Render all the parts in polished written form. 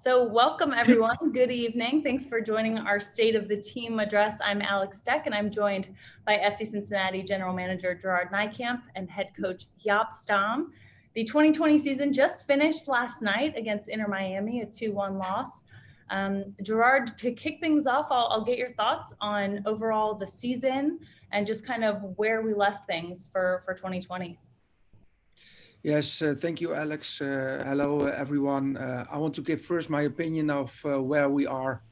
So welcome everyone, good evening. Thanks for joining our State of the Team address. I'm Alex Steck and I'm joined by FC Cincinnati General Manager Gerard Nijkamp and Head Coach Jaap Stam. The 2020 season just finished last night against Inter Miami, a 2-1 loss. Gerard, to kick things off, I'll get your thoughts on overall the season and just kind of where we left things for 2020. Yes, thank you, Alex. Hello, everyone. I want to give first my opinion of where we are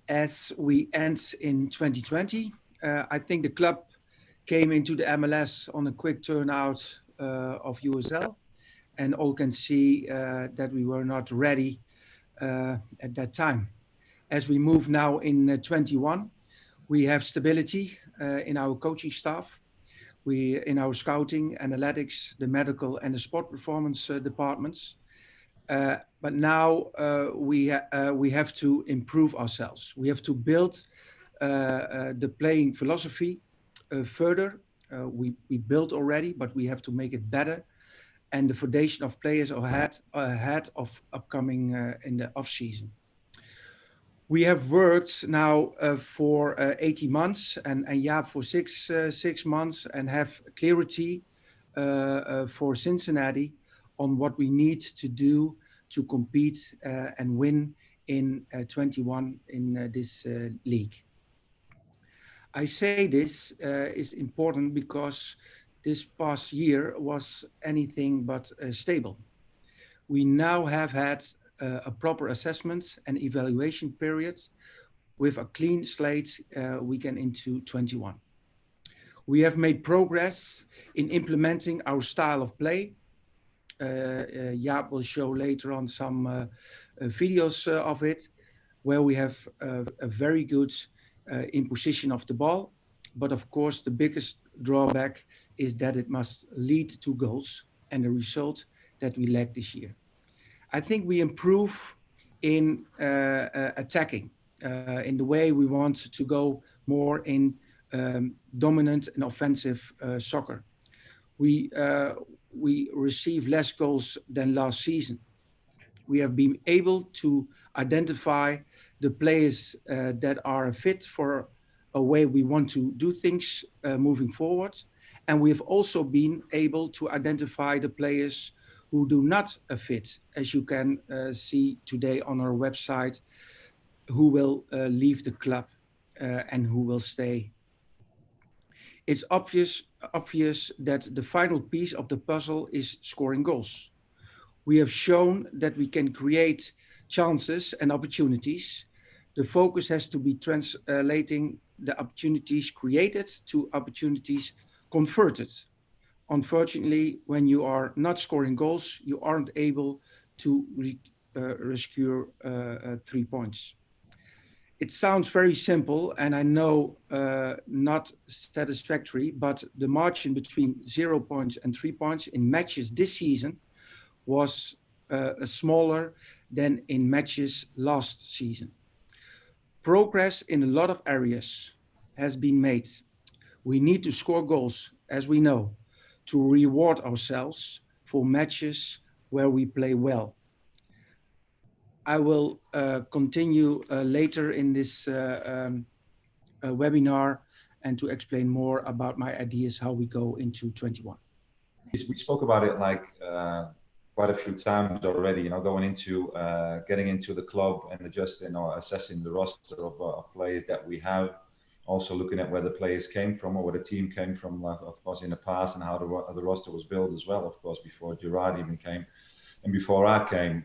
as we end in 2020. I think the club came into the MLS on a quick turnout of USL, and all can see that we were not ready at that time. As we move now in 21, we have stability in our coaching staff. We in our scouting, analytics, the medical and the sport performance departments. But now we have to improve ourselves. We have to build the playing philosophy further. We built already, but we have to make it better. And the foundation of players ahead of upcoming in the off season. We have worked now for 18 months and Jaap for six months and have clarity for Cincinnati on what we need to do to compete and win in 21 in this league. I say this is important because this past year was anything but stable. We now have had a proper assessment and evaluation period with a clean slate weekend into 21. We have made progress in implementing our style of play. Jaap will show later on some videos of it, where we have a very good imposition of the ball. But of course, the biggest drawback is that it must lead to goals and the result that we lack this year. I think we improve in attacking, in the way we want to go more in dominant and offensive soccer. We receive less goals than last season. We have been able to identify the players that are fit for a way we want to do things moving forward. And we have also been able to identify the players who do not fit, as you can see today on our website, who will leave the club and who will stay. It's obvious that the final piece of the puzzle is scoring goals. We have shown that we can create chances and opportunities. The focus has to be translating the opportunities created to opportunities converted. Unfortunately, when you are not scoring goals, you aren't able to rescue 3 points. It sounds very simple, and I know not satisfactory, but the margin between 0 points and 3 points in matches this season was smaller than in matches last season. Progress in a lot of areas has been made. We need to score goals, as we know, to reward ourselves for matches where we play well. I will continue later in this webinar and to explain more about my ideas how we go into 21. We spoke about it like quite a few times already, going into getting into the club and adjusting or assessing the roster of players that we have. Also looking at where the players came from or where the team came from, of course, in the past, and how the roster was built as well, of course, before Gerard even came and before I came.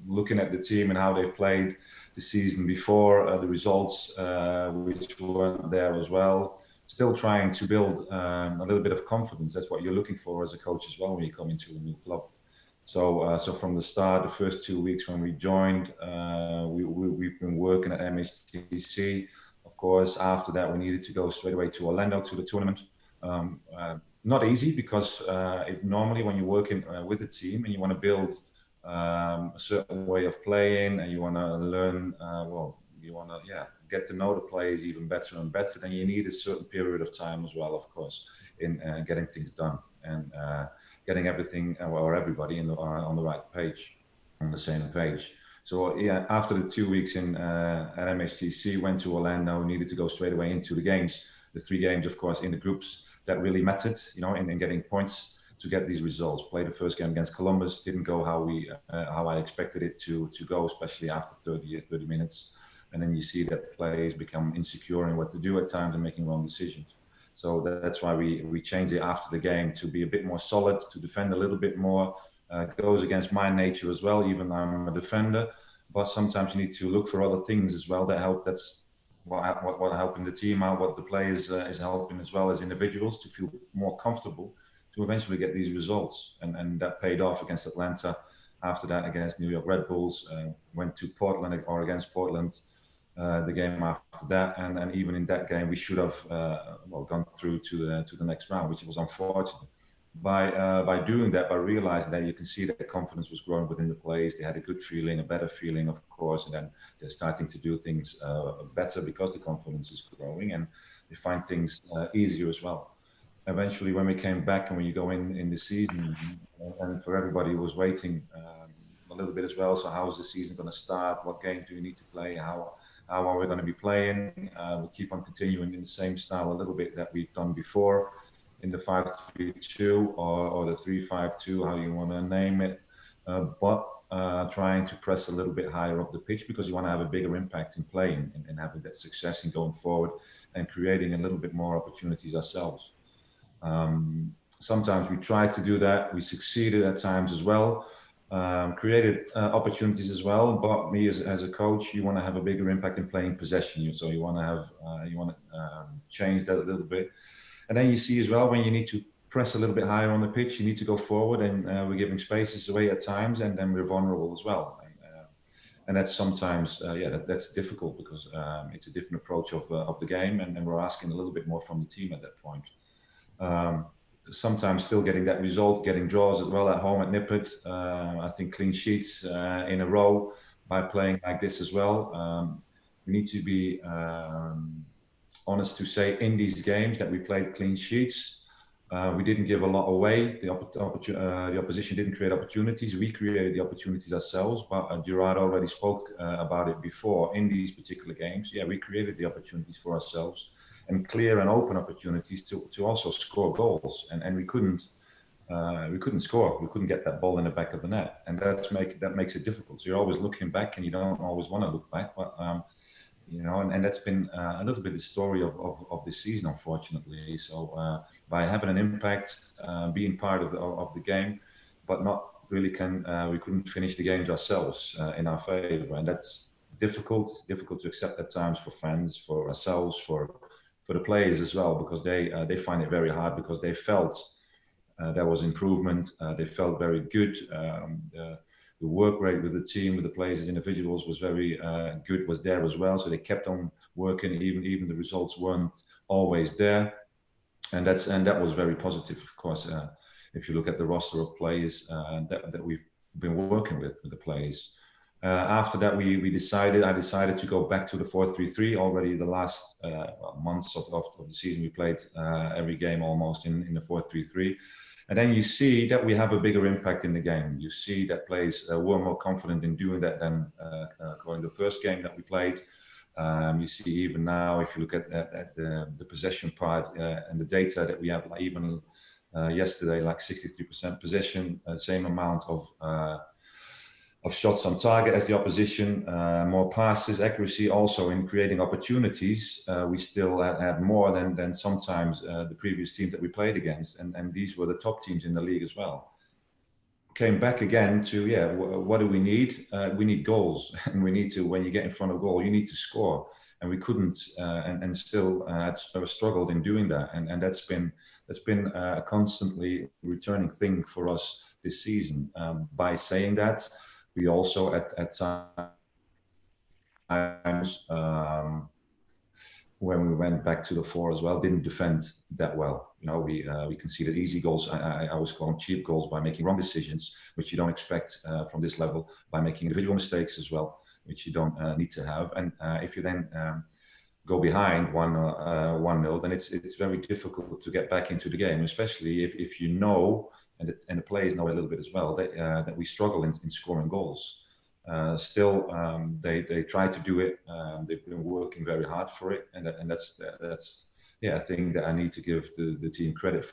Looking at the team and how they've played the season before, the results which weren't there as well. Still trying to build a little bit of confidence. That's what you're looking for as a coach as well when you come into a new club. So from the start, the first 2 weeks when we joined, we've been working at MHTC. Of course, after that, we needed to go straight away to Orlando to the tournament. Not easy because normally when you're working with the team and you want to build a certain way of playing and you want to learn, you want to get to know the players even better and better, then you need a certain period of time as well, of course, in getting things done and getting everything or everybody on the right page, on the same page. So yeah, after the 2 weeks at MHTC, went to Orlando, needed to go straight away into the games. The 3 games, of course, in the groups that really mattered, in getting points to get these results. Played the first game against Columbus, didn't go how I expected it to go, especially after 30 minutes. And then you see that players become insecure in what to do at times and making wrong decisions. So that's why we changed it after the game to be a bit more solid, to defend a little bit more. Goes against my nature as well, even though I'm a defender. But sometimes you need to look for other things as well that help. That's what helping the team out, what the players is helping as well as individuals to feel more comfortable to eventually get these results. And that paid off against Atlanta. After that, against New York Red Bulls, went to Portland or against Portland. The game after that, and even in that game, we should have gone through to the next round, which was unfortunate. By doing that, by realizing that, you can see that the confidence was growing within the players. They had a good feeling, a better feeling, of course, and then they're starting to do things better because the confidence is growing, and they find things easier as well. Eventually, when we came back and when you go in the season, and for everybody who was waiting a little bit as well, so how is the season going to start? What game do you need to play? How are we going to be playing? We keep on continuing in the same style a little bit that we've done before, in the 5-3-2 or the 3-5-2, how you want to name it, but trying to press a little bit higher up the pitch because you want to have a bigger impact in playing and having that success in going forward and creating a little bit more opportunities ourselves. Sometimes we try to do that. We succeeded at times as well. Created opportunities as well, but me as a coach, you want to have a bigger impact in playing possession. So you want to have change that a little bit. And then you see as well, when you need to press a little bit higher on the pitch, you need to go forward, and we're giving spaces away at times, and then we're vulnerable as well. And that's sometimes, that's difficult because it's a different approach of the game, and we're asking a little bit more from the team at that point. Sometimes still getting that result, getting draws as well at home at Nippert. I think clean sheets in a row by playing like this as well. We need to be honest to say in these games that we played clean sheets. We didn't give a lot away. The opposition didn't create opportunities. We created the opportunities ourselves, but Gerard already spoke about it before. In these particular games, we created the opportunities for ourselves and clear and open opportunities to also score goals. And we couldn't score. We couldn't get that ball in the back of the net. And that makes it difficult. So you're always looking back, and you don't always want to look back, but and that's been a little bit the story of this season, unfortunately. So by having an impact, being part of the game, but not really we couldn't finish the games ourselves in our favor, and that's difficult. It's difficult to accept at times for fans, for ourselves, for the players as well, because they find it very hard because they felt there was improvement. They felt very good. The work rate with the team, with the players as individuals was very good, was there as well. So they kept on working, even the results weren't always there. And that was very positive, of course, if you look at the roster of players that we've been working with the players. After that, I decided to go back to the 4-3-3. Already the last months of the season, we played every game almost in the 4-3-3. And then you see that we have a bigger impact in the game. You see that players were more confident in doing that than going the first game that we played. You see even now, if you look at the possession part and the data that we have, like even yesterday, like 63% possession, same amount of shots on target as the opposition, more passes, accuracy also in creating opportunities. We still had more than sometimes the previous team that we played against, and these were the top teams in the league as well. Came back again to what do we need? We need goals, and we need to, when you get in front of goal, you need to score, and we couldn't, and still struggled in doing that, and that's been a constantly returning thing for us this season. By saying that, we also at times when we went back to the 4 as well, didn't defend that well. We conceded easy goals. I always call them cheap goals by making wrong decisions, which you don't expect from this level, by making individual mistakes as well, which you don't need to have. And if you then go behind 1-0, then it's very difficult to get back into the game, especially if you know, and the players know a little bit as well, that we struggle in scoring goals. Still, they try to do it. They've been working very hard for it, and that's a thing that I need to give the team credit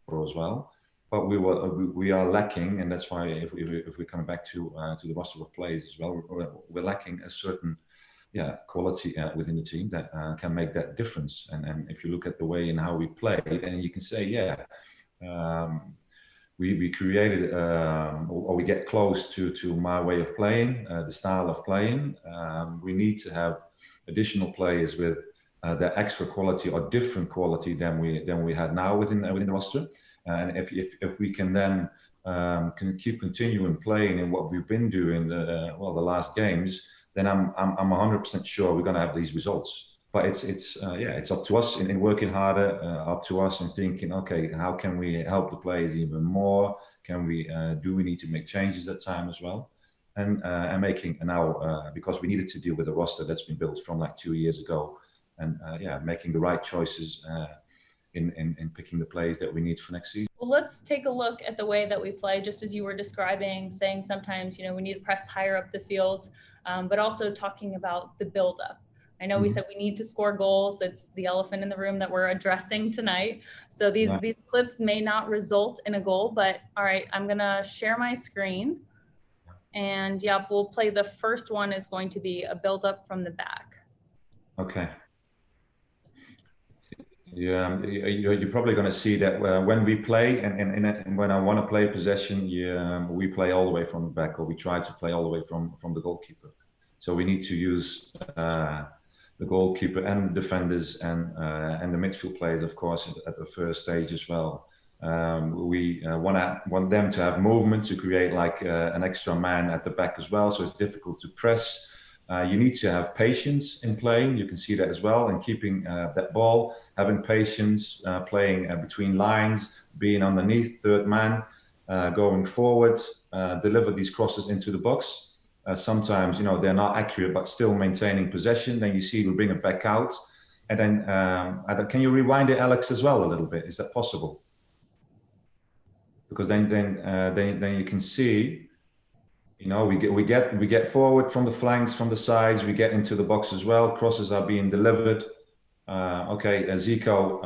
for as well. But we are lacking, and that's why if we come back to the roster of players as well, we're lacking a certain quality within the team that can make that difference. And if you look at the way and how we play, then you can say, we created or we get close to my way of playing, the style of playing. We need to have additional players with that extra quality or different quality than we had now within the roster. And if we can then can keep continuing playing in what we've been doing the last games, then I'm 100% sure we're going to have these results. But it's up to us in working harder, up to us in thinking, okay, how can we help the players even more? Do we need to make changes at time as well? And making now, because we needed to deal with a roster that's been built from like 2 years ago, and making the right choices in picking the players that we need for next season. Well, let's take a look at the way that we play, just as you were describing, saying sometimes, we need to press higher up the field, but also talking about the buildup. I know we said we need to score goals. It's the elephant in the room that we're addressing tonight. So these clips may not result in a goal, but all right, I'm gonna share my screen, and we'll play. The first one is going to be a buildup from the back. Okay. Yeah, you're probably going to see that when we play and when I want to play possession, we play all the way from the back, or we try to play all the way from the goalkeeper. So we need to use the goalkeeper and defenders and the midfield players, of course, at the first stage as well. We want them to have movement to create like an extra man at the back as well. So it's difficult to press. You need to have patience in playing. You can see that as well, and keeping that ball, having patience, playing between lines, being underneath third man, going forward, deliver these crosses into the box. Sometimes, they're not accurate, but still maintaining possession. Then you see we bring it back out. And then, can you rewind it, Alex, as well a little bit? Is that possible? Because then you can see, we get forward from the flanks, from the sides. We get into the box as well. Crosses are being delivered. Zico,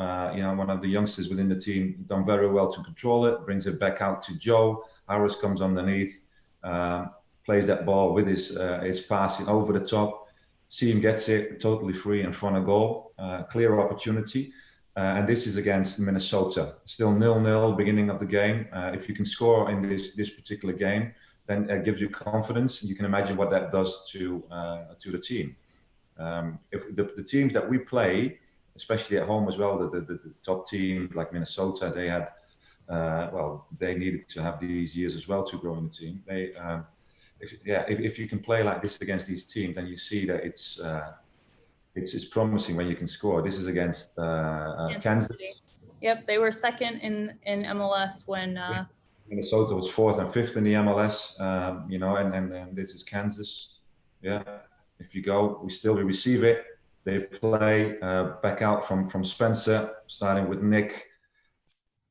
one of the youngsters within the team, done very well to control it. Brings it back out to Joe. Harris comes underneath, plays that ball with his passing over the top. Stam gets it totally free in front of goal. Clear opportunity. And this is against Minnesota. Still 0-0 beginning of the game. If you can score in this particular game, then it gives you confidence. You can imagine what that does to the team. If the teams that we play, especially at home as well, the top teams like Minnesota, they had, they needed to have these years as well to grow in the team. If you can play like this against these teams, then you see that it's promising when you can score. This is against Kansas. Yep, they were second in MLS when. Minnesota was 4th and 5th in the MLS, and this is Kansas. Yeah, if you go, we receive it. They play back out from Spencer, starting with Nick.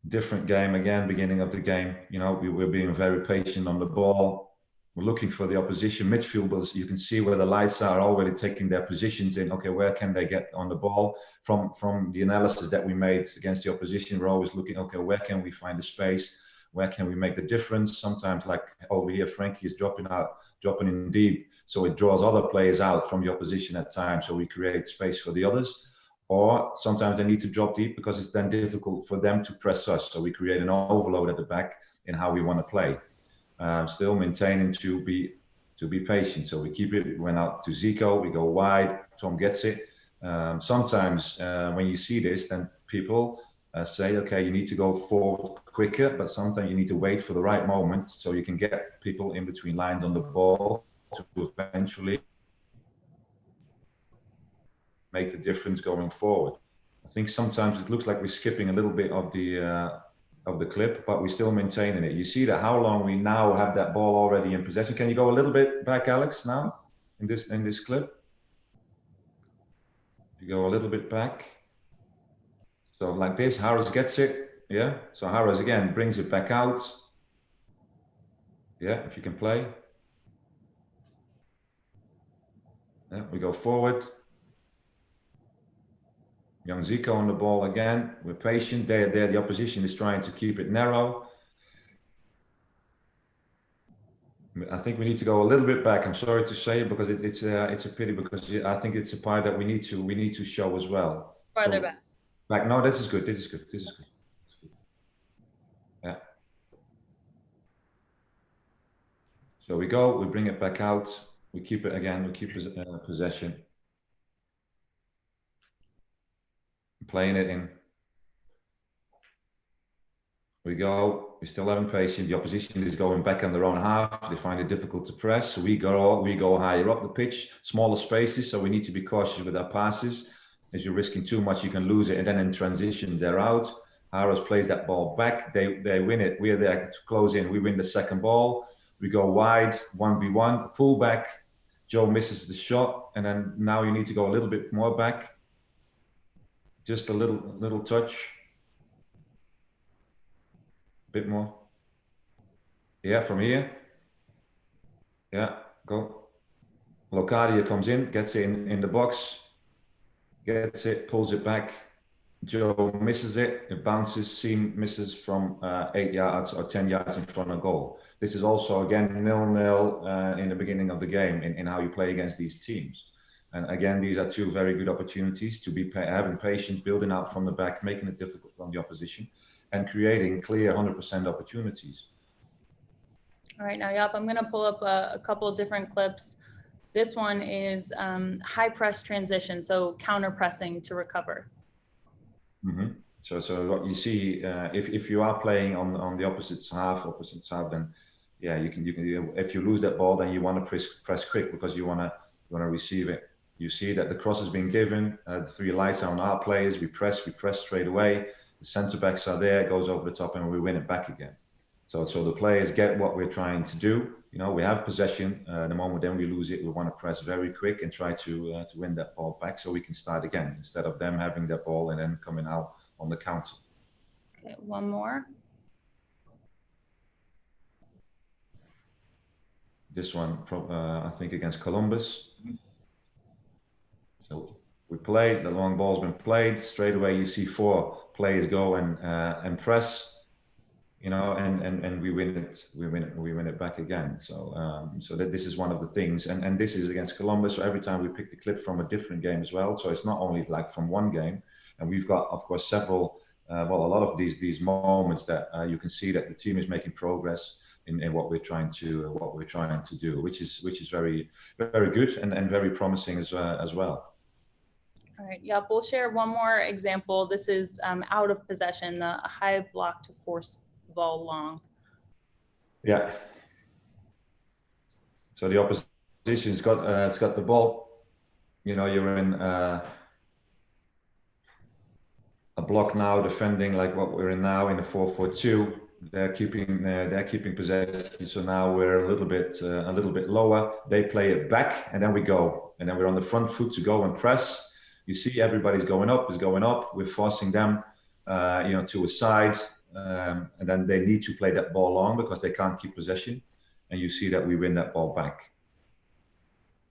Different game again, beginning of the game. We're being very patient on the ball. We're looking for the opposition midfielders. You can see where the lights are already taking their positions in. Okay, where can they get on the ball? From the analysis that we made against the opposition, we're always looking, okay, where can we find the space? Where can we make the difference? Sometimes, like over here, Frankie is dropping in deep, so it draws other players out from the opposition at times, so we create space for the others. Or sometimes they need to drop deep because it's then difficult for them to press us, so we create an overload at the back in how we want to play. Still maintaining to be patient, so we keep it. We went out to Zico, we go wide, Tom gets it. Sometimes when you see this, then people say, okay, you need to go forward quicker, but sometimes you need to wait for the right moment so you can get people in between lines on the ball to eventually make the difference going forward. I think sometimes it looks like we're skipping a little bit of the clip, but we're still maintaining it. You see that how long we now have that ball already in possession. Can you go a little bit back, Alex, now in this clip? If you go a little bit back. So like this, Harris gets it, yeah? So Harris again brings it back out. Yeah, if you can play. We go forward. Young Zico on the ball again. We're patient. There, the opposition is trying to keep it narrow. I think we need to go a little bit back. I'm sorry to say it because it's a pity because I think it's a part that we need to show as well. Farther back. Back. No, this is good. This is good. This is good. Yeah. So we go. We bring it back out. We keep it again. We keep possession. Playing it in. We go. We still haven't patience. The opposition is going back on their own half. They find it difficult to press. We go higher up the pitch, smaller spaces. So we need to be cautious with our passes. As you're risking too much, you can lose it. And then in transition, they're out. Harrows plays that ball back. They win it. We're there to close in. We win the second ball. We go wide, 1v1, pull back. Joe misses the shot. And then now you need to go a little bit more back. Just a little touch. Bit more. Yeah, from here. Yeah, go. Locadia comes in, gets it in the box, gets it, pulls it back. Joe misses it. It bounces. Seam misses from 8 yards or 10 yards in front of goal. This is also again 0-0 in the beginning of the game in how you play against these teams. And again, these are two very good opportunities to be having patience, building out from the back, making it difficult from the opposition, and creating clear 100% opportunities. All right, now Jaap, I'm going to pull up a couple of different clips. This one is high press transition, so counter pressing to recover. Mm-hmm. So what you see, if you are playing on the opposite half, then yeah, you can if you lose that ball, then you want to press quick because you want to receive it. You see that the cross has been given. The 3 lights are on our players. We press straight away. The centre backs are there. It goes over the top, and we win it back again. So the players get what we're trying to do. You know, we have possession. The moment then we lose it, we want to press very quick and try to win that ball back so we can start again instead of them having that ball and then coming out on the counter. Okay, one more. This one, I think, against Columbus. So we played. The long ball's been played. Straight away, you see 4 players go and press. You know, and we win it. We win it back again. So that this is one of the things, and this is against Columbus. So every time we pick the clip from a different game as well. So it's not only like from one game, and we've got, of course, several. A lot of these moments that you can see that the team is making progress in what we're trying to do, which is very, very good and very promising as well. All right, yeah, we'll share one more example. This is out of possession, the high block to force ball long. Yeah. So the opposition's got the ball. You know, you're in a block now, defending like what we're in now in the 4-4-2. They're keeping possession. So now we're a little bit lower. They play it back, and then we go, and then we're on the front foot to go and press. You see, everybody's going up. We're forcing them, to a side. And then they need to play that ball long because they can't keep possession, and you see that we win that ball back.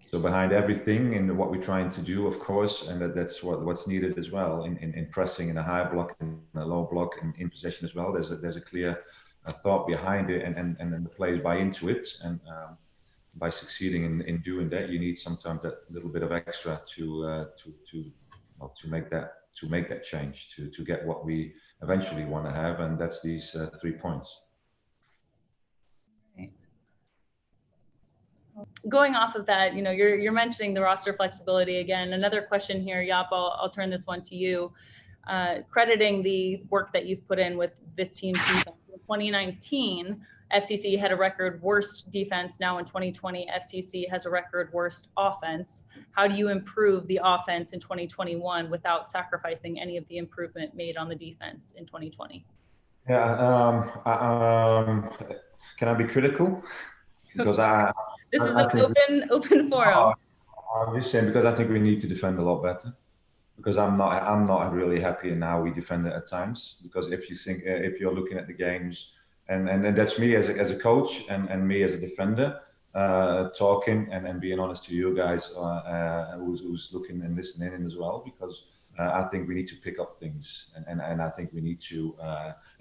So behind everything in what we're trying to do, of course, and that's what's needed as well in pressing in a high block and a low block and in possession as well. There's a clear thought behind it, and then the players buy into it, and by succeeding in doing that, you need sometimes that little bit of extra to make that change to get what we eventually want to have, and that's these 3 points. Right. Going off of that, you're mentioning the roster flexibility again. Another question here, Jaap, I'll turn this one to you. Crediting the work that you've put in with this team's defense. In 2019, FCC had a record worst defense. Now in 2020, FCC has a record worst offense. How do you improve the offense in 2021 without sacrificing any of the improvement made on the defense in 2020? Yeah, can I be critical? Because this is an open forum. I'm just saying, because I think we need to defend a lot better. Because I'm not really happy in how we defend it at times. Because if you're looking at the games, and that's me as a coach and me as a defender, talking and being honest to you guys who's looking and listening in as well, because I think we need to pick up things, and I think we need to,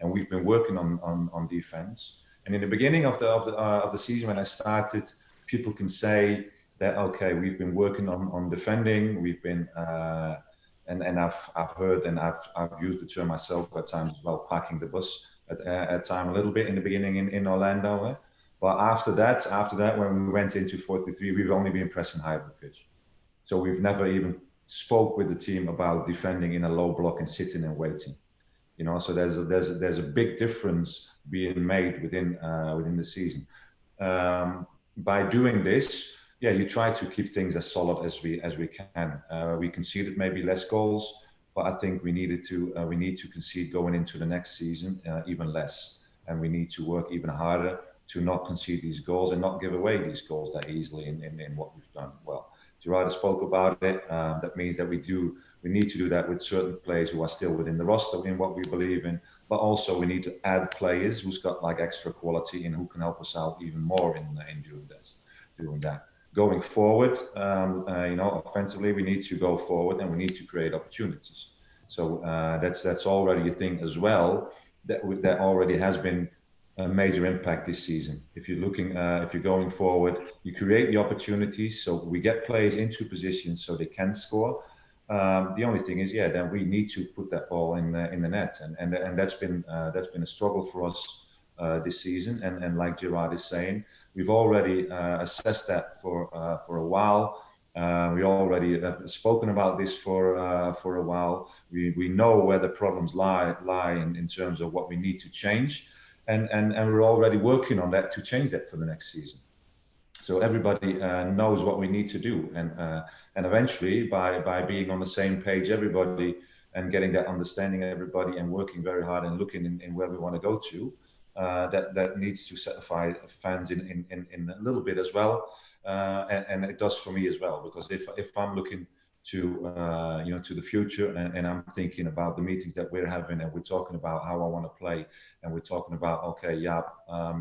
and we've been working on defense. And in the beginning of the season when I started, people can say that okay, we've been working on defending, we've been and I've heard and I've used the term myself at times as well, parking the bus at time a little bit in the beginning in Orlando. But after that, when we went into 43, we've only been pressing high up the pitch. So we've never even spoke with the team about defending in a low block and sitting and waiting. You know, so there's a big difference being made within the season. By doing this, yeah, you try to keep things as solid as we can. We conceded maybe less goals, but I think we need to concede going into the next season even less, and we need to work even harder to not concede these goals and not give away these goals that easily in what we've done well. Gerard spoke about it. That means that we need to do that with certain players who are still within the roster in what we believe in, but also we need to add players who's got like extra quality and who can help us out even more in doing that. Going forward, offensively, we need to go forward and we need to create opportunities. So that's already a thing as well that already has been a major impact this season. If you're going forward, you create the opportunities, so we get players into positions so they can score. The only thing is, then we need to put that ball in the net, and that's been a struggle for us this season. And like Gerard is saying, we've already assessed that for a while. We already have spoken about this for a while. We know where the problems lie in terms of what we need to change. And we're already working on that to change that for the next season. So everybody knows what we need to do, and eventually by being on the same page, everybody, and getting that understanding, everybody, and working very hard and looking in where we want to go to, that needs to satisfy fans in a little bit as well, and it does for me as well, because if I'm looking to to the future, and I'm thinking about the meetings that we're having, and we're talking about how I want to play, and we're talking about, okay, Jaap,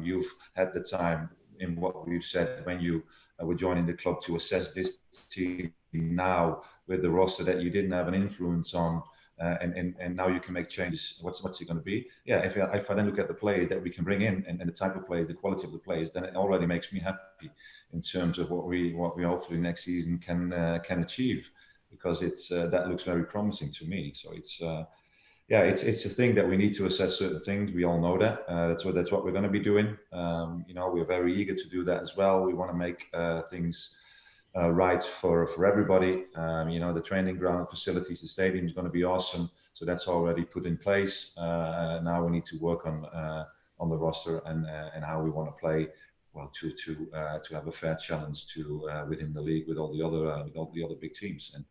you've had the time in what we've said when you were joining the club to assess this team now with the roster that you didn't have an influence on, and now you can make changes. What's it going to be? Yeah, if I then look at the players that we can bring in and the type of players, the quality of the players, then it already makes me happy in terms of what we hopefully next season can achieve, because that looks very promising to me. So it's a thing that we need to assess certain things. We all know that. That's what we're going to be doing. We're very eager to do that as well. We want to make things right for everybody. The training ground facilities, the stadium is going to be awesome. So that's already put in place. Now we need to work on the roster and how we want to play. Well, to have a fair challenge within the league with all the other big teams, and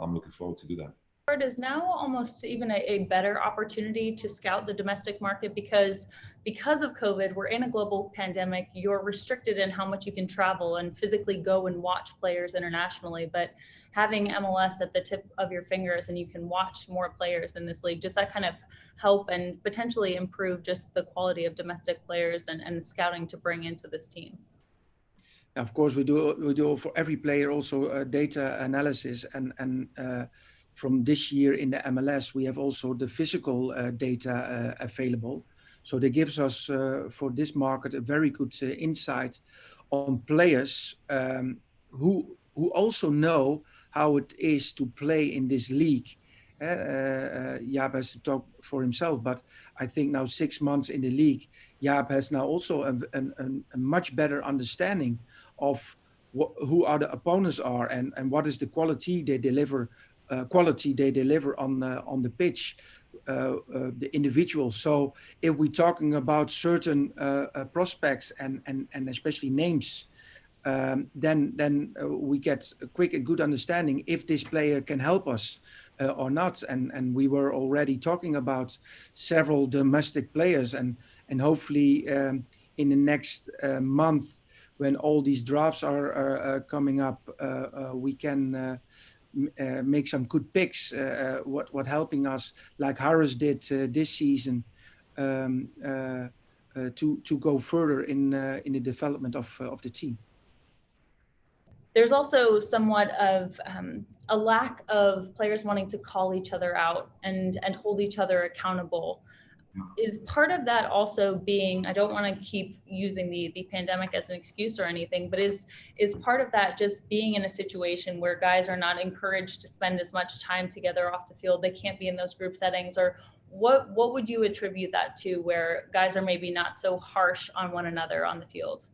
I'm looking forward to do that. It is now almost even a better opportunity to scout the domestic market because of COVID. We're in a global pandemic. You're restricted in how much you can travel and physically go and watch players internationally, but having MLS at the tip of your fingers and you can watch more players in this league, just that kind of help and potentially improve just the quality of domestic players and scouting to bring into this team. Of course, we do for every player also data analysis, and from this year in the MLS, we have also the physical data available. So that gives us for this market a very good insight on players who also know how it is to play in this league. Jaap has to talk for himself, but I think now 6 months in the league, Jaap has now also a much better understanding of who are the opponents are and what is the quality they deliver on the pitch, the individual. So if we're talking about certain prospects and especially names, then we get a quick and good understanding if this player can help us or not. And we were already talking about several domestic players, and hopefully in the next month, when all these drafts are coming up, we can make some good picks. What helping us, like Harris did this season, to go further in the development of the team. There's also somewhat of a lack of players wanting to call each other out and hold each other accountable. Is part of that also being, I don't want to keep using the pandemic as an excuse or anything, but is part of that just being in a situation where guys are not encouraged to spend as much time together off the field? They can't be in those group settings, or what would you attribute that to, where guys are maybe not so harsh on one another on the field?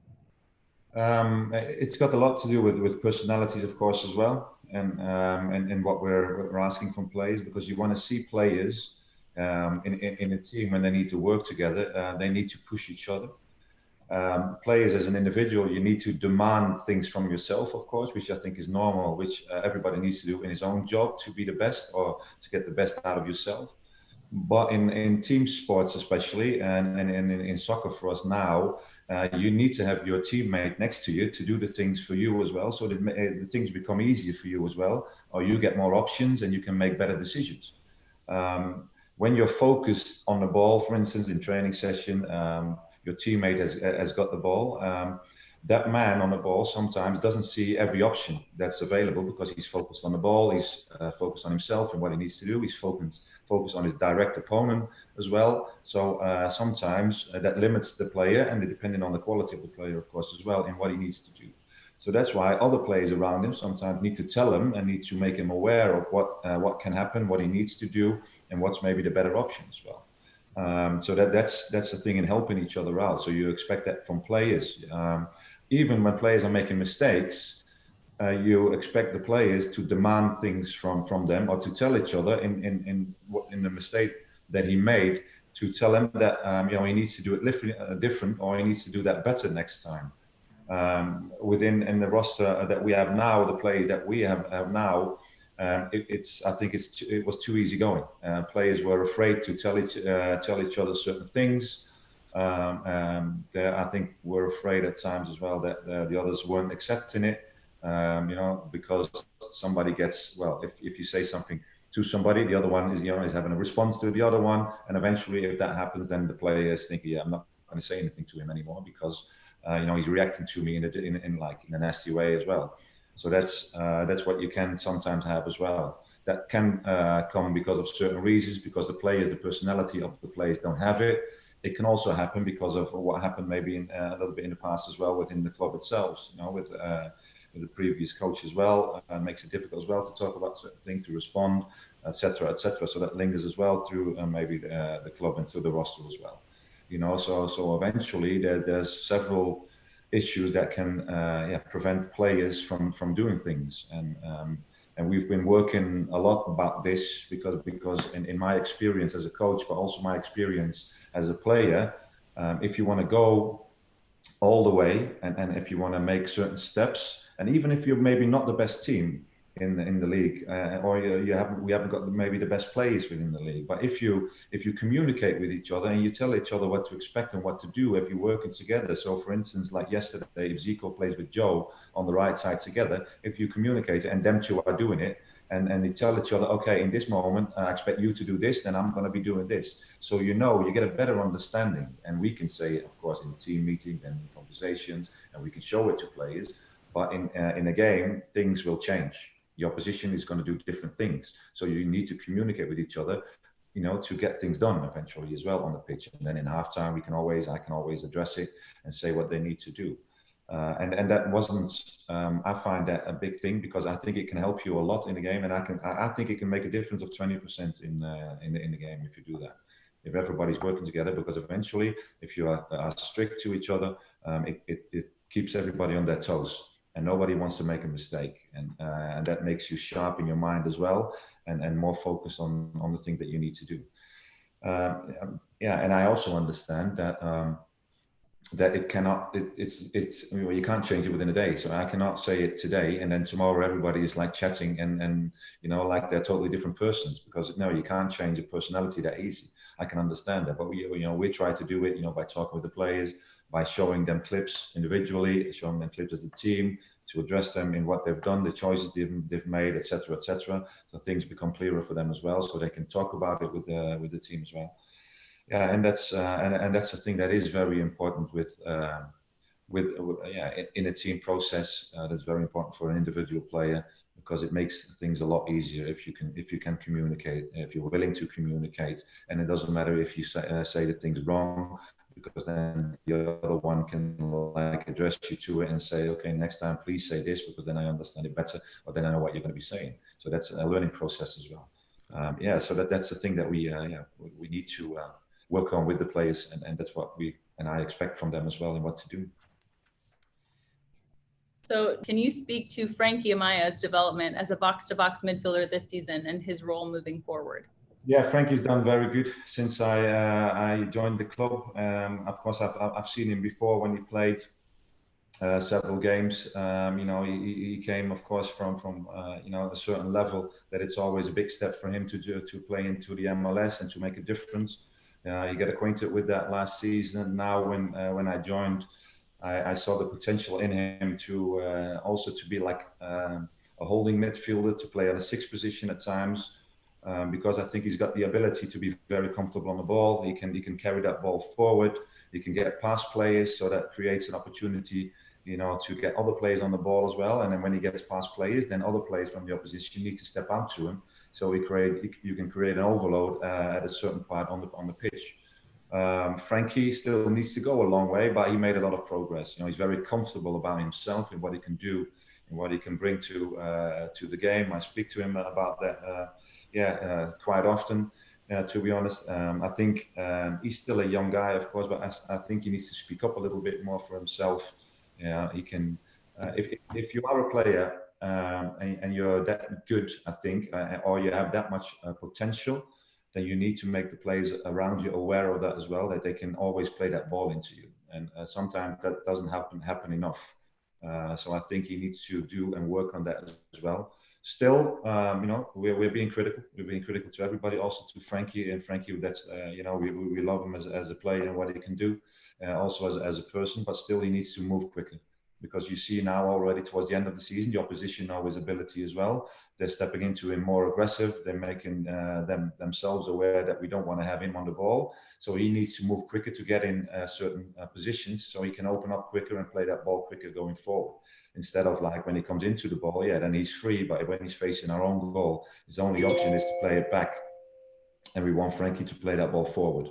It's got a lot to do with personalities, of course, as well, and what we're asking from players, because you want to see players in a team when they need to work together. They need to push each other. Players as an individual, you need to demand things from yourself, of course, which I think is normal, which everybody needs to do in his own job to be the best or to get the best out of yourself. But in team sports especially, and in soccer for us now, you need to have your teammate next to you to do the things for you as well, so that the things become easier for you as well, or you get more options and you can make better decisions. When you're focused on the ball, for instance, in training session, your teammate has got the ball. That man on the ball sometimes doesn't see every option that's available because he's focused on the ball, he's focused on himself and what he needs to do, he's focused on his direct opponent as well. So sometimes that limits the player, and depending on the quality of the player, of course, as well, in what he needs to do. So that's why other players around him sometimes need to tell him and need to make him aware of what can happen, what he needs to do, and what's maybe the better option as well. So that's the thing in helping each other out. So you expect that from players. Even when players are making mistakes, you expect the players to demand things from them, or to tell each other in the mistake that he made, to tell him that he needs to do it different, or he needs to do that better next time. Within the roster that we have now, the players that we have now, I think it was too easy going. Players were afraid to tell each other certain things. I think we're afraid at times as well that the others weren't accepting it, because somebody gets, well, if you say something to somebody, the other one is having a response to the other one, and eventually if that happens, then the player is thinking, I'm not going to say anything to him anymore because he's reacting to me in a nasty way as well. So that's what you can sometimes have as well. That can come because of certain reasons, because the personality of the players don't have it. It can also happen because of what happened maybe a little bit in the past as well within the club itself, with the previous coach as well. Makes it difficult as well to talk about certain things, to respond, etc., etc. So that lingers as well through maybe the club and through the roster as well. So eventually there's several issues that can prevent players from doing things, and we've been working a lot about this because in my experience as a coach, but also my experience as a player, if you want to go all the way and if you want to make certain steps, and even if you're maybe not the best team in the league, or we haven't got maybe the best players within the league, but if you communicate with each other and you tell each other what to expect and what to do, if you're working together. So for instance, like yesterday, if Zico plays with Joe on the right side together, if you communicate and them two are doing it, and they tell each other, okay, in this moment I expect you to do this, then I'm going to be doing this. So you get a better understanding, and we can say it, of course, in team meetings and in conversations, and we can show it to players. But in a game, things will change. The opposition is going to do different things. So you need to communicate with each other, to get things done eventually as well on the pitch. And then in halftime, I can always address it and say what they need to do. And that wasn't, I find that a big thing, because I think it can help you a lot in the game. And I think it can make a difference of 20% in the game if you do that. If everybody's working together, because eventually, if you are strict to each other, it keeps everybody on their toes. And nobody wants to make a mistake, and that makes you sharp in your mind as well, and more focused on the thing that you need to do. And I also understand that it cannot. You can't change it within a day. So I cannot say it today, and then tomorrow everybody is like chatting and like they're totally different persons, because no, you can't change a personality that easy. I can understand that, but we try to do it, by talking with the players, by showing them clips individually, showing them clips as a team, to address them in what they've done, the choices they've made, etc., etc. So things become clearer for them as well, so they can talk about it with the team as well. Yeah, and that's the thing that is very important in a team process. That's very important for an individual player, because it makes things a lot easier if you can communicate, if you're willing to communicate, and it doesn't matter if you say the things wrong, because then the other one can like address you to it and say, okay, next time please say this, because then I understand it better, or then I know what you're going to be saying. So that's a learning process as well. So that's the thing that we need to work on with the players, and that's what I expect from them as well, and what to do. So can you speak to Frankie Amaya's development as a box-to-box midfielder this season and his role moving forward? Yeah, Frankie's done very good since I joined the club. Of course, I've seen him before when he played several games. He came, of course, from a certain level that it's always a big step for him to play into the MLS and to make a difference. You get acquainted with that last season. Now, when I joined, I saw the potential in him to also to be like a holding midfielder, to play on a sixth position at times. Because I think he's got the ability to be very comfortable on the ball. He can carry that ball forward. He can get past players, so that creates an opportunity, to get other players on the ball as well. And then when he gets past players, then other players from the opposition need to step out to him. So you can create an overload at a certain part on the pitch. Frankie still needs to go a long way, but he made a lot of progress. He's very comfortable about himself and what he can do and what he can bring to the game. I speak to him about that. Quite often, to be honest. I think he's still a young guy, of course, but I think he needs to speak up a little bit more for himself. He can, if you are a player and you're that good, I think, or you have that much potential, then you need to make the players around you aware of that as well, that they can always play that ball into you. And sometimes that doesn't happen enough. So I think he needs to do and work on that as well. Still, we're being critical. We're being critical to everybody, also to Frankie. And Frankie, that's we love him as a player and what he can do, also as a person. But still, he needs to move quicker, because you see now already towards the end of the season, the opposition know his ability as well. They're stepping into him more aggressive. They're making themselves aware that we don't want to have him on the ball. So he needs to move quicker to get in certain positions, so he can open up quicker and play that ball quicker going forward. Instead of like when he comes into the ball, then he's free. But when he's facing our own goal, his only option is to play it back. And we want Frankie to play that ball forward.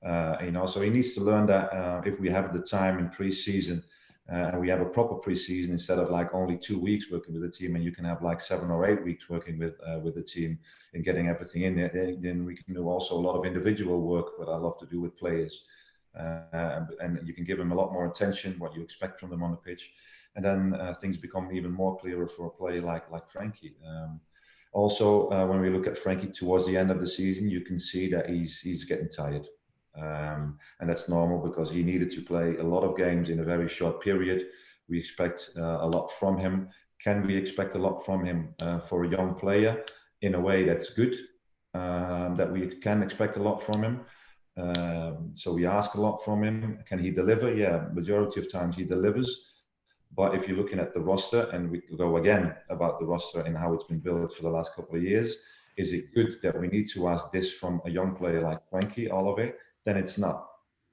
So he needs to learn that if we have the time in pre-season, and we have a proper preseason, instead of like only 2 weeks working with the team, and you can have like 7 or 8 weeks working with the team and getting everything in there. Then we can do also a lot of individual work, what I love to do with players, and you can give them a lot more attention, what you expect from them on the pitch, and then things become even more clearer for a player like Frankie. Also, when we look at Frankie towards the end of the season, you can see that he's getting tired. And that's normal, because he needed to play a lot of games in a very short period. We expect a lot from him. Can we expect a lot from him for a young player? In a way that's good, that we can expect a lot from him. So we ask a lot from him. Can he deliver? Yeah, majority of times he delivers. But if you're looking at the roster, and we go again about the roster and how it's been built for the last couple of years, is it good that we need to ask this from a young player like Frankie, all of it? Then it's not.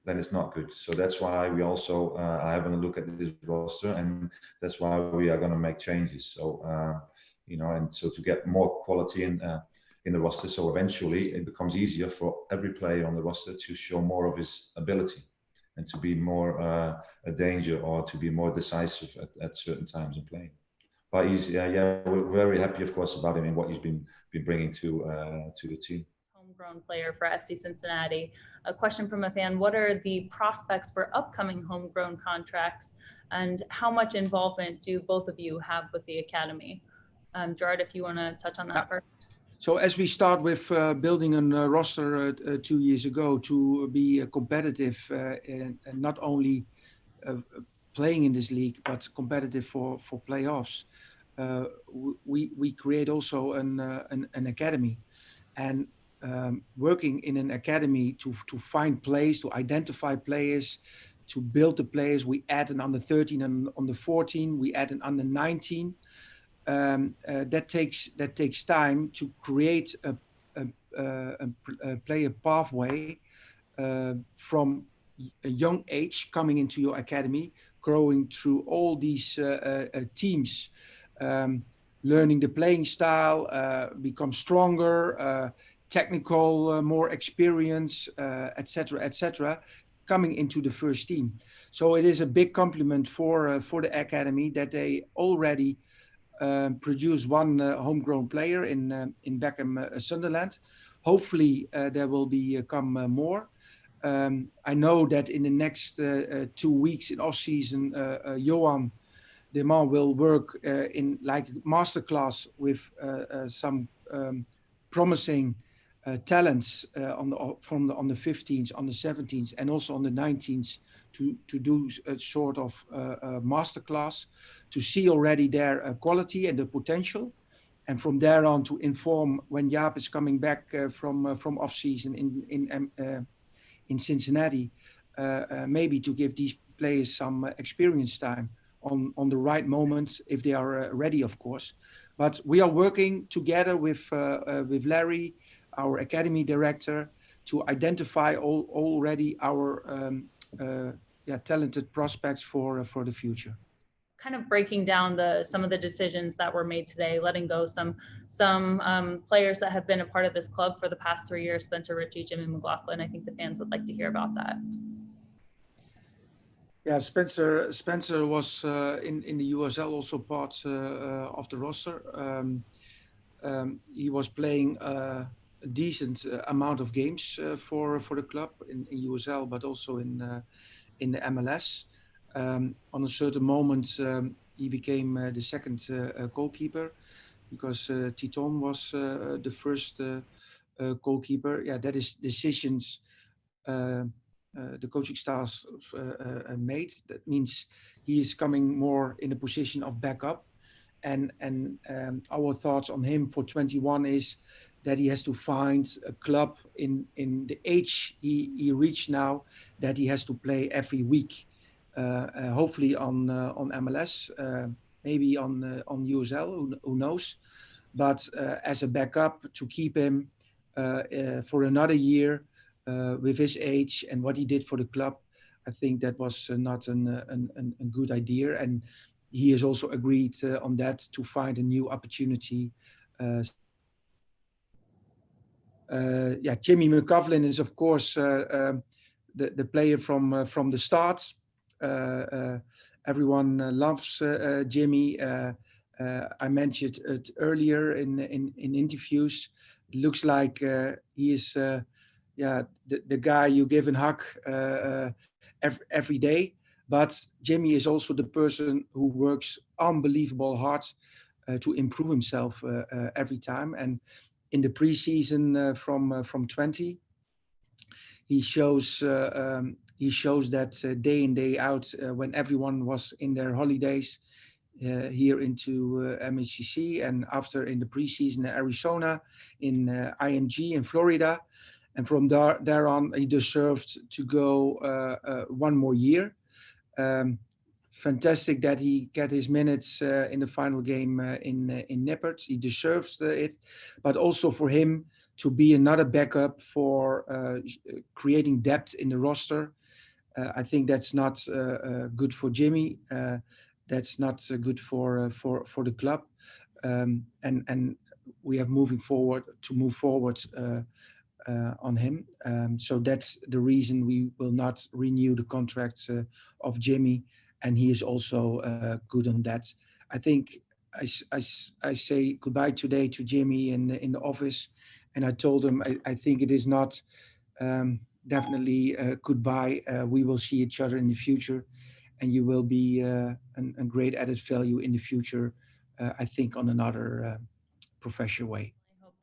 Then it's not good. So that's why we also are having a look at this roster, and that's why we are going to make changes. So and so to get more quality in the roster, so eventually it becomes easier for every player on the roster to show more of his ability, and to be more a danger, or to be more decisive at certain times in playing. But we're very happy, of course, about him and what he's been bringing to the team. Homegrown player for FC Cincinnati. A question from a fan: what are the prospects for upcoming homegrown contracts, and how much involvement do both of you have with the academy? Gerard, if you want to touch on that first. So as we start with building a roster 2 years ago to be competitive and not only playing in this league, but competitive for playoffs, we create also an academy, and working in an academy to find players, to identify players, to build the players. We add an under 13 and under 14. We add an under 19. That takes time to create a player pathway from a young age coming into your academy, growing through all these teams, learning the playing style, become stronger, technical, more experience, etc., etc., coming into the first team. So it is a big compliment for the academy that they already produce one homegrown player in Beckham, Sunderland. Hopefully, there will become more. I know that in the next 2 weeks in off season, Johan Deman will work in like masterclass with some promising talents on the 15s, on the 17s, and also on the 19s to do a sort of masterclass to see already their quality and the potential, and from there on to inform when Jaap is coming back from off season in Cincinnati, maybe to give these players some experience time on the right moments if they are ready, of course. But we are working together with Larry, our academy director, to identify already our talented prospects for the future. Kind of breaking down some of the decisions that were made today, letting go some players that have been a part of this club for the past 3 years, Spencer Ritchie, Jimmy McLaughlin. I think the fans would like to hear about that. Yeah, Spencer was in the USL also part of the roster. He was playing a decent amount of games for the club in USL, but also in the MLS. On a certain moment, he became the second goalkeeper because Titon was the first goalkeeper. Yeah, that is decisions the coaching staff made. That means he is coming more in a position of backup. And our thoughts on him for 21 is that he has to find a club in the age he reached now, that he has to play every week. Hopefully on MLS, maybe on USL, who knows. But as a backup to keep him for another year with his age and what he did for the club, I think that was not a good idea. And he has also agreed on that to find a new opportunity. Jimmy McLaughlin is of course the player from the start. Everyone loves Jimmy. I mentioned it earlier in interviews. It looks like he is the guy you give a hug every day. But Jimmy is also the person who works unbelievable hard to improve himself every time. And in the preseason from 20, he shows that day in, day out when everyone was in their holidays here into MHCC, and after in the preseason in Arizona, in IMG in Florida. And from there on, he deserved to go one more year. Fantastic that he got his minutes in the final game in Nippert. He deserves it, but also for him to be another backup for creating depth in the roster. I think that's not good for Jimmy. That's not good for the club. And we have move forward on him. So that's the reason we will not renew the contracts of Jimmy, and he is also good on that. I think I say goodbye today to Jimmy in the office, and I told him I think it is not definitely goodbye. We will see each other in the future, and you will be a great added value in the future, I think, on another professional way.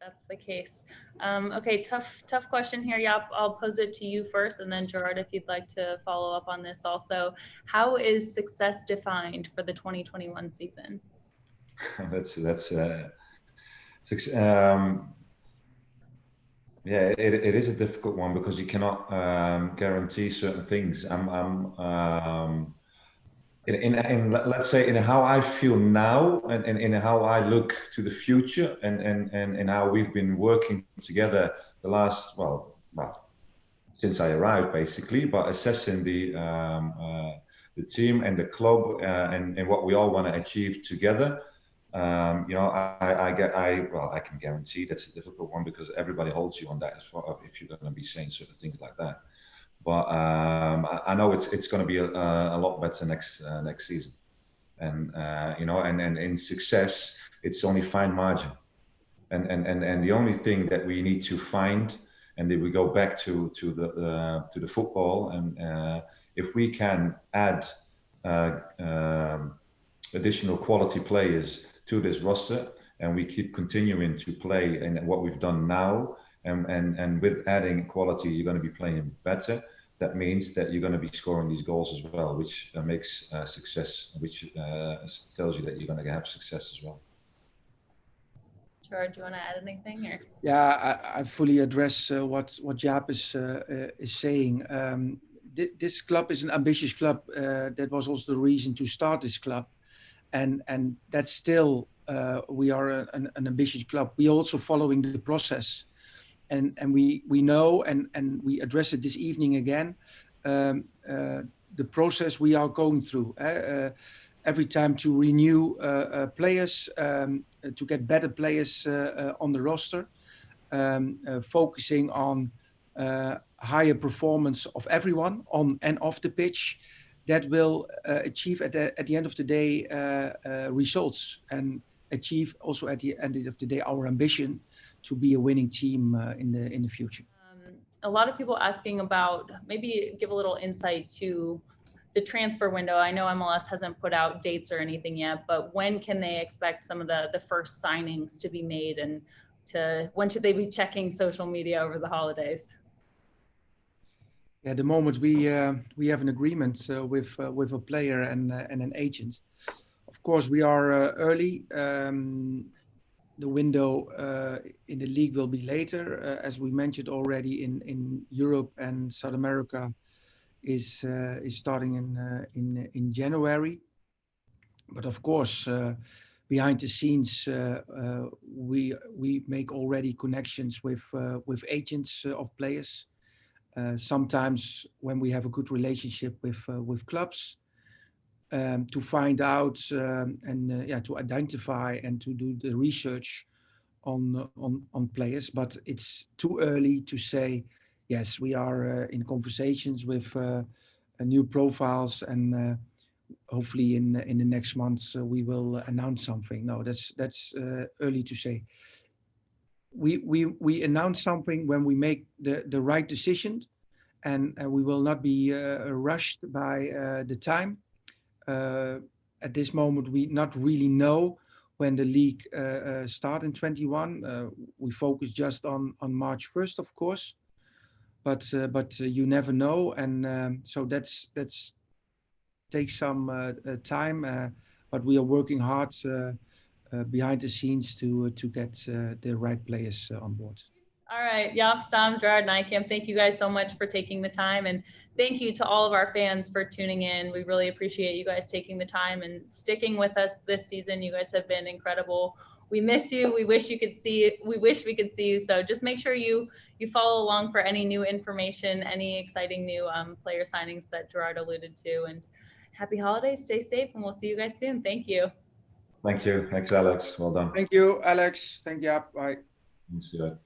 That's the case. Okay, tough question here, Jaap. I'll pose it to you first, and then Gerard, if you'd like to follow up on this also. How is success defined for the 2021 season? It is a difficult one because you cannot guarantee certain things. In let's say in how I feel now and in how I look to the future and how we've been working together the last since I arrived, basically, but assessing the team and the club and what we all want to achieve together. You know, I can guarantee that's a difficult one because everybody holds you on that as far if you're going to be saying certain things like that. But I know it's going to be a lot better next season, and you know, and in success, it's only fine margin, and the only thing that we need to find, and then we go back to the football, and if we can add additional quality players to this roster, and we keep continuing to play in what we've done now, and with adding quality, you're going to be playing better. That means that you're going to be scoring these goals as well, which makes success, which tells you that you're going to have success as well. Gerard, do you want to add anything? Or? Yeah, I fully address what Jaap is saying. This club is an ambitious club. That was also the reason to start this club, and that's still we are an ambitious club. We are also following the process, and we know and we address it this evening again. The process we are going through every time to renew players, to get better players on the roster, focusing on higher performance of everyone on and off the pitch, that will achieve at the end of the day results, and achieve also at the end of the day our ambition to be a winning team in the future. A lot of people asking about, maybe give a little insight to the transfer window. I know MLS hasn't put out dates or anything yet, but when can they expect some of the first signings to be made, and when should they be checking social media over the holidays? At the moment we have an agreement with a player and an agent. Of course, we are early. The window in the league will be later, as we mentioned already. In Europe and South America is starting in January. But of course, behind the scenes, we make already connections with agents of players. Sometimes when we have a good relationship with clubs, to find out and to identify and to do the research on players. But it's too early to say. Yes, we are in conversations with new profiles, and hopefully in the next months we will announce something. No, that's early to say. We announce something when we make the right decision, and we will not be rushed by the time. At this moment, we not really know when the league start in 21. We focus just on March 1st, of course, but you never know, and so that's takes some time. But we are working hard behind the scenes to get the right players on board. All right, Jaap, Stam, Gerard, Nijkamp, thank you guys so much for taking the time, and thank you to all of our fans for tuning in. We really appreciate you guys taking the time and sticking with us this season. You guys have been incredible. We miss you. We wish we could see you. So just make sure you follow along for any new information, any exciting new player signings that Gerard alluded to. And happy holidays. Stay safe, and we'll see you guys soon. Thank you. Thank you. Thanks, Alex. Well done. Thank you, Alex. Thank you. Bye. See you.